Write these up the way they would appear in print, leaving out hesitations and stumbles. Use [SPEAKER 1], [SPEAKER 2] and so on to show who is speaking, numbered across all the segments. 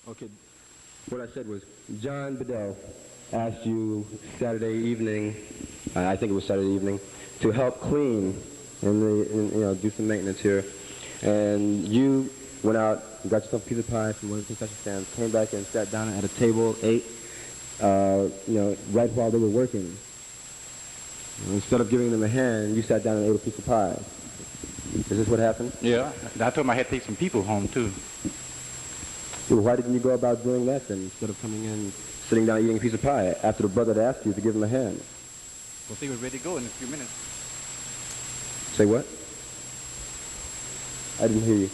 [SPEAKER 1] Okay, what I said was, John Bedell asked you Saturday evening, I think it was Saturday evening, to help clean and do some maintenance here. And you went out, got yourself a piece of pie from one of the concession stands, came back and sat down at a table, ate, right while they were working. Instead of giving them a hand, you sat down and ate a piece of pie. Is this what happened?
[SPEAKER 2] Yeah, I told him I had to take some people home, too.
[SPEAKER 1] Well, why didn't you go about doing that then, instead of coming in, sitting down eating a piece of pie after the brother had asked you to give him a hand?
[SPEAKER 2] Well, they were ready to go in a few minutes.
[SPEAKER 1] Say what? I didn't hear you.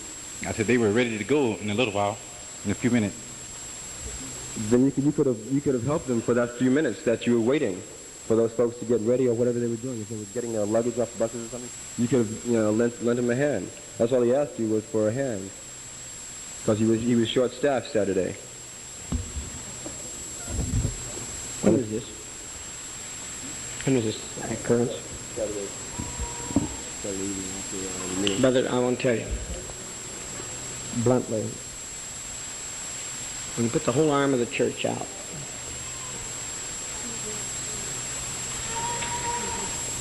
[SPEAKER 2] I said they were ready to go in a little while, in a few minutes.
[SPEAKER 1] Then you could have helped them for that few minutes that you were waiting for those folks to get ready or whatever they were doing. If they were getting their luggage off the buses or something, you could have lent him a hand. That's all he asked you was for a hand, because he was short-staffed Saturday.
[SPEAKER 3] When is this? When is this occurrence?
[SPEAKER 1] Saturday evening after the meeting.
[SPEAKER 3] Brother, I want to tell you, bluntly, when you put the whole arm of the church out,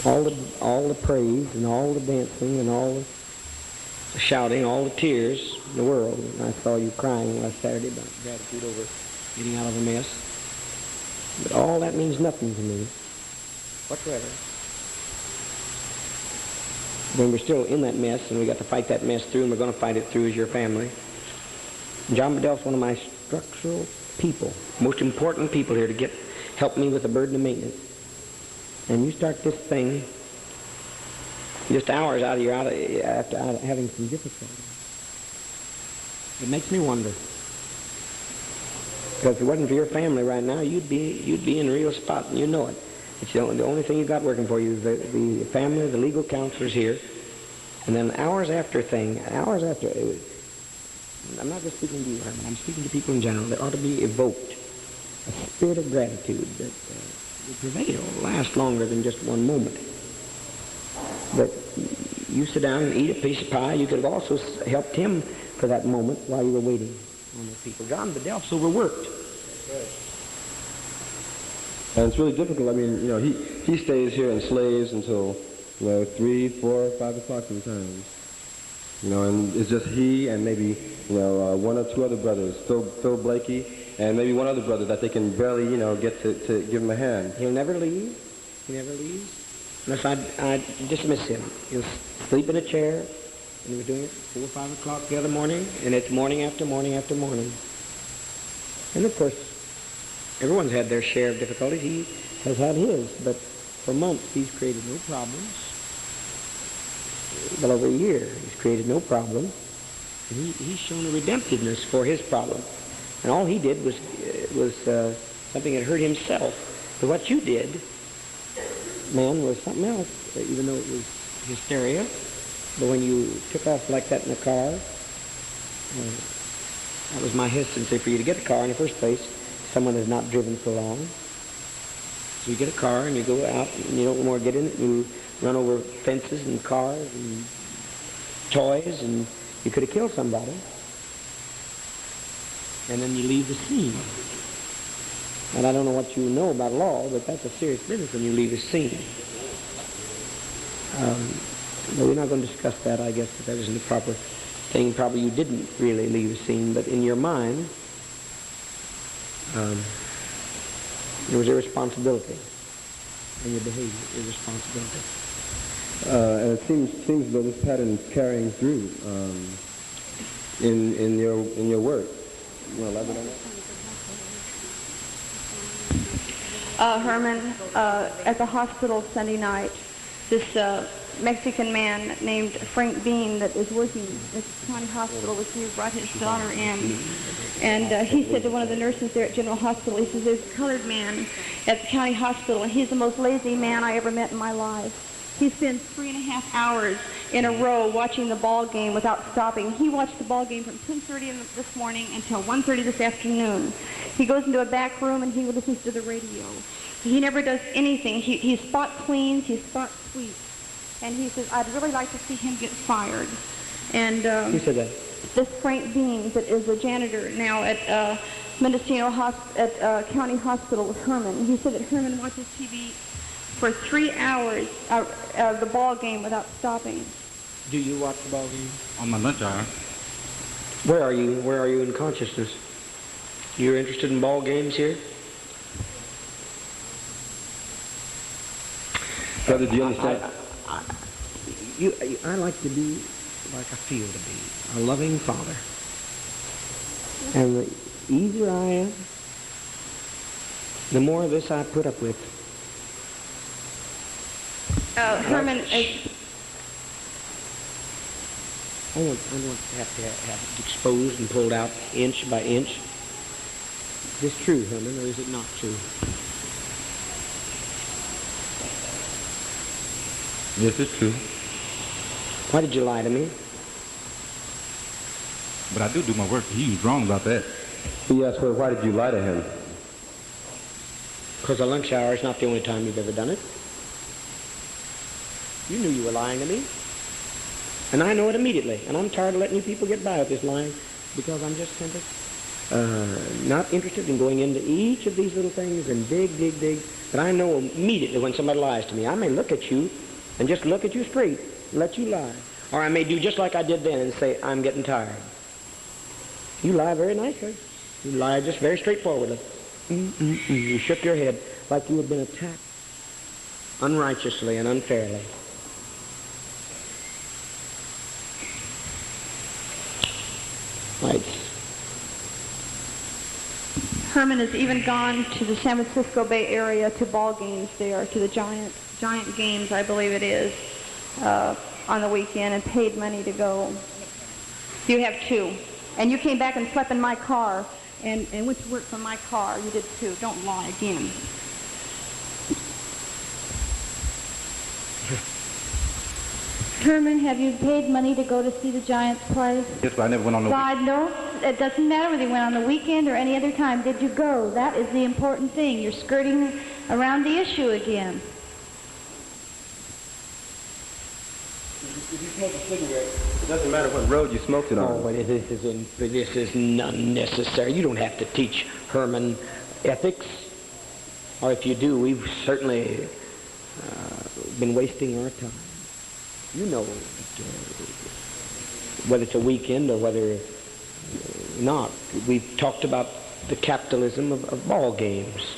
[SPEAKER 3] all the praise and all the dancing and all the shouting, all the tears in the world, and I saw you crying last Saturday about gratitude over getting out of a mess, but all that means nothing to me whatsoever. When we're still in that mess, and we got to fight that mess through, and we're going to fight it through as your family. John Bedell's one of my structural people, most important people here to help me with the burden of maintenance. And you start this thing just hours after having some difficulty. It makes me wonder, because if it wasn't for your family right now, you'd be in a real spot, and you know it. It's the only thing you got working for you is the family, the legal counselors here, and then hours after, I'm not just speaking to you, Herman, I'm speaking to people in general. There ought to be evoked a spirit of gratitude that will prevail, last longer than just one moment. But you sit down and eat a piece of pie. You could have also helped him for that moment while you were waiting on those people. John Bedell's overworked.
[SPEAKER 1] And it's really difficult. I mean, he stays here and slaves until 3, 4, 5 o'clock sometimes. And it's just he and maybe one or two other brothers, Phil Blakey, and maybe one other brother that they can barely get to give him a hand.
[SPEAKER 3] He'll never leave. He never leaves unless I dismiss him. He'll sleep in a chair, and he was doing it 4 or 5 o'clock the other morning, and it's morning after morning after morning. And of course, everyone's had their share of difficulties. He has had his, but for months he's created no problems. Well, over a year he's created no problem. And he's shown a redemptiveness for his problem. And all he did was something that hurt himself. But what you did, man, was something else, even though it was hysteria. But when you took off like that in the car, that was my hesitancy for you to get a car in the first place. Someone has not driven so long. So you get a car and you go out and you don't want to get in it. You run over fences and cars and toys, and you could have killed somebody. And then you leave the scene. And I don't know what you know about law, but that's a serious business when you leave the scene. But we're not going to discuss that, I guess, if that isn't the proper thing. Probably you didn't really leave the scene, but in your mind, there was irresponsibility in your behavior, irresponsibility.
[SPEAKER 1] And it seems though this pattern is carrying through in your work. You want to elaborate on that?
[SPEAKER 4] Herman, at the hospital Sunday night, this Mexican man named Frank Bean that was working at the county hospital with me brought his daughter in. And he said to one of the nurses there at General Hospital, he says, there's a colored man at the county hospital, and he's the most lazy man I ever met in my life. He spends 3.5 hours in a row watching the ball game without stopping. He watched the ball game from 10:30 this morning until 1:30 this afternoon. He goes into a back room and he listens to the radio. He never does anything. He spot cleans, he spot sweeps. And he says, I'd really like to see him get fired. And
[SPEAKER 3] Who said that?
[SPEAKER 4] this Frank Bean that is a janitor now at Mendocino County Hospital with Herman. He said that Herman watches TV for 3 hours of the ball game without stopping.
[SPEAKER 3] Do you watch the ball game?
[SPEAKER 2] On my lunch hour.
[SPEAKER 3] Where are you? Where are you in consciousness? You're interested in ball games here?
[SPEAKER 1] Brother, do you understand?
[SPEAKER 3] I like to be like I feel to be, a loving father. And the easier I am, the more of this I put up with.
[SPEAKER 4] Herman
[SPEAKER 3] I want to have it exposed and pulled out inch by inch. Is this true, Herman, or is it not true?
[SPEAKER 2] Yes, it's true.
[SPEAKER 3] Why did you lie to me?
[SPEAKER 2] But I do my work. He was wrong about that.
[SPEAKER 1] Yes, well, why did you lie to him?
[SPEAKER 3] Because the lunch hour is not the only time you've ever done it. You knew you were lying to me. And I know it immediately. And I'm tired of letting you people get by with this lying because I'm just simply not interested in going into each of these little things and dig. But I know immediately when somebody lies to me. I may look at you and just look at you straight and let you lie. Or I may do just like I did then and say, I'm getting tired. You lie very nicely. You lie just very straightforwardly. You shook your head like you had been attacked unrighteously and unfairly. Right.
[SPEAKER 4] Herman has even gone to the San Francisco Bay Area to ball games there, to the giant games, I believe it is, on the weekend, and paid money to go. You have 2. And you came back and slept in my car and went to work from my car. You did too. Don't lie again. Herman, have you paid money to go to see the Giants play?
[SPEAKER 2] Yes, but I never went on no...
[SPEAKER 4] God, no. It doesn't matter whether you went on the weekend or any other time. Did you go? That is the important thing. You're skirting around the issue again.
[SPEAKER 1] If you smoke a cigarette, it doesn't matter what road you smoked it on.
[SPEAKER 3] Oh, but this is unnecessary. You don't have to teach Herman ethics. Or if you do, we've certainly been wasting our time. You know, whether it's a weekend or whether not, we've talked about the capitalism of ball games,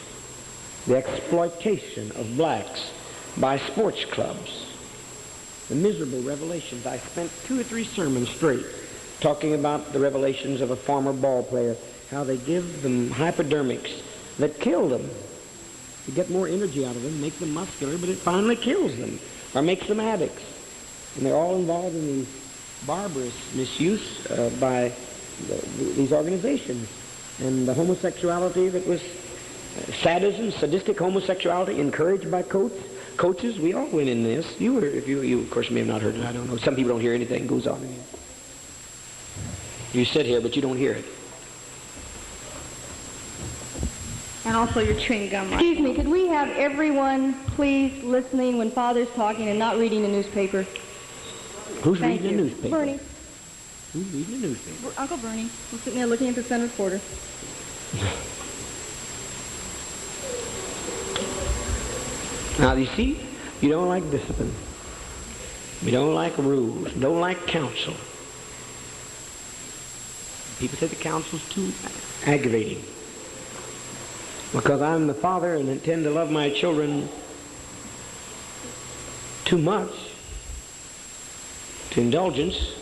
[SPEAKER 3] the exploitation of blacks by sports clubs, the miserable revelations. I spent 2 or 3 sermons straight talking about the revelations of a former ball player, how they give them hypodermics that kill them. You get more energy out of them, make them muscular, but it finally kills them or makes them addicts. And they're all involved in these barbarous misuse by these organizations. And the homosexuality that was sadism, sadistic homosexuality encouraged by coaches, we all went in this. You of course may have not heard it, I don't know. Some people don't hear anything, it goes on again. You sit here, but you don't hear it.
[SPEAKER 4] And also you're chewing gum. Excuse me, could we have everyone please listening when Father's talking and not reading the newspaper?
[SPEAKER 3] Who's
[SPEAKER 4] Thank
[SPEAKER 3] reading
[SPEAKER 4] you.
[SPEAKER 3] the newspaper?
[SPEAKER 4] Bernie.
[SPEAKER 3] Who's reading the newspaper?
[SPEAKER 4] Uncle Bernie. We're sitting there looking at the Sun Reporter.
[SPEAKER 3] Now, you see, you don't like discipline. You don't like rules. You don't like counsel. People say the counsel's too aggravating. Because I'm the father and intend to love my children too much, to indulgence,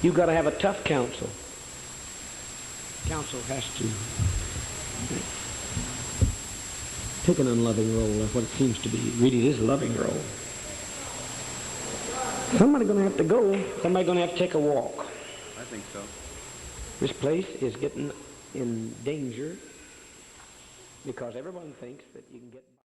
[SPEAKER 3] you've got to have a tough counsel. Counsel has to take an unloving role of what it seems to be. Really, it is a loving role. Somebody's going to have to go. Somebody's going to have to take a walk.
[SPEAKER 2] I think so.
[SPEAKER 3] This place is getting in danger because everyone thinks that you can get